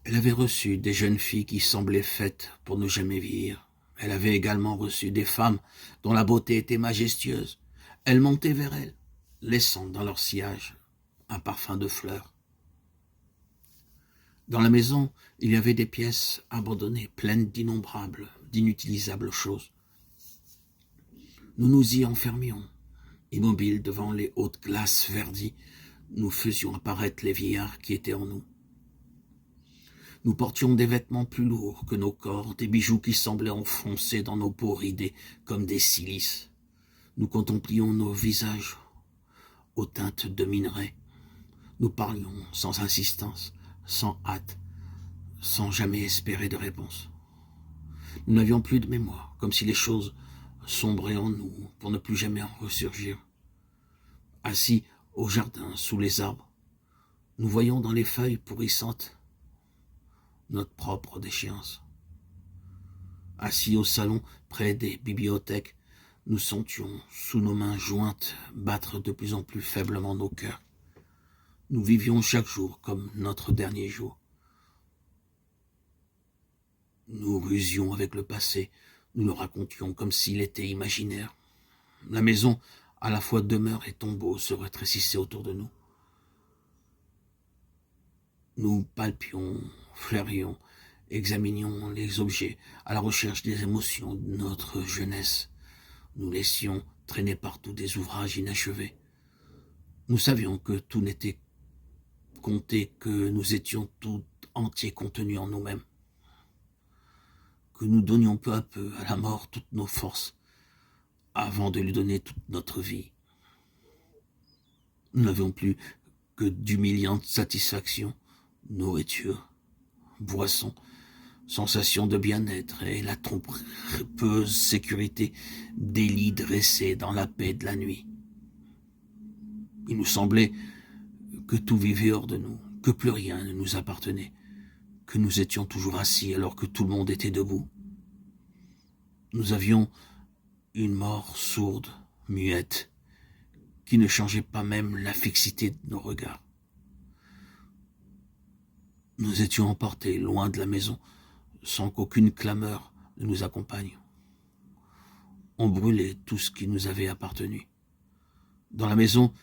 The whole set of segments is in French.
Elle avait reçu des jeunes filles qui semblaient faites pour ne jamais vieillir. Elle avait également reçu des femmes dont la beauté était majestueuse. Elle montait vers elle, laissant dans leur sillage un parfum de fleurs. Dans la maison, il y avait des pièces abandonnées, pleines d'inutilisables choses. Nous nous y enfermions, immobiles devant les hautes glaces verdies. Nous faisions apparaître les vieillards qui étaient en nous. Nous portions des vêtements plus lourds que nos corps, des bijoux qui semblaient enfoncés dans nos peaux ridées comme des silices. Nous contemplions nos visages aux teintes de minerai. Nous parlions sans insistance, sans hâte, sans jamais espérer de réponse. Nous n'avions plus de mémoire, comme si les choses sombraient en nous pour ne plus jamais en ressurgir. Assis au jardin, sous les arbres, nous voyions dans les feuilles pourrissantes notre propre déchéance. Assis au salon, près des bibliothèques, nous sentions, sous nos mains jointes, battre de plus en plus faiblement nos cœurs. Nous vivions chaque jour comme notre dernier jour. Nous rusions avec le passé, nous le racontions comme s'il était imaginaire. La maison, à la fois demeure et tombeau, se rétrécissait autour de nous. Nous palpions, flairions, examinions les objets à la recherche des émotions de notre jeunesse. Nous laissions traîner partout des ouvrages inachevés. Nous savions que tout n'était compté, que nous étions tout entiers contenus en nous-mêmes, que nous donnions peu à peu à la mort toutes nos forces avant de lui donner toute notre vie. Nous n'avions plus que d'humiliantes satisfactions, nourriture, boisson, sensation de bien-être et la trompeuse sécurité des lits dressés dans la paix de la nuit. Il nous semblait que tout vivait hors de nous, que plus rien ne nous appartenait, que nous étions toujours assis alors que tout le monde était debout. Nous avions une mort sourde, muette, qui ne changeait pas même la fixité de nos regards. Nous étions emportés loin de la maison, sans qu'aucune clameur ne nous accompagne. On brûlait tout ce qui nous avait appartenu. Dans la maison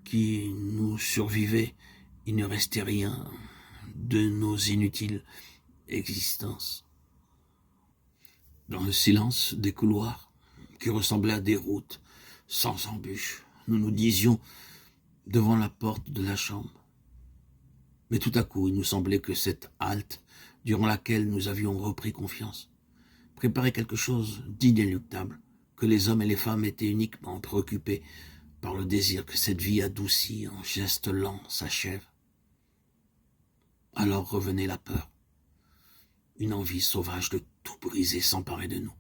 qui nous survivait, il ne restait rien de nos inutiles existences. Dans le silence des couloirs, qui ressemblaient à des routes sans embûches, nous nous disions devant la porte de la chambre. Mais tout à coup, il nous semblait que cette halte, durant laquelle nous avions repris confiance, préparait quelque chose d'inéluctable, que les hommes et les femmes étaient uniquement préoccupés par le désir que cette vie adoucie en gestes lents s'achève. Alors revenait la peur, une envie sauvage de tout briser s'emparer de nous.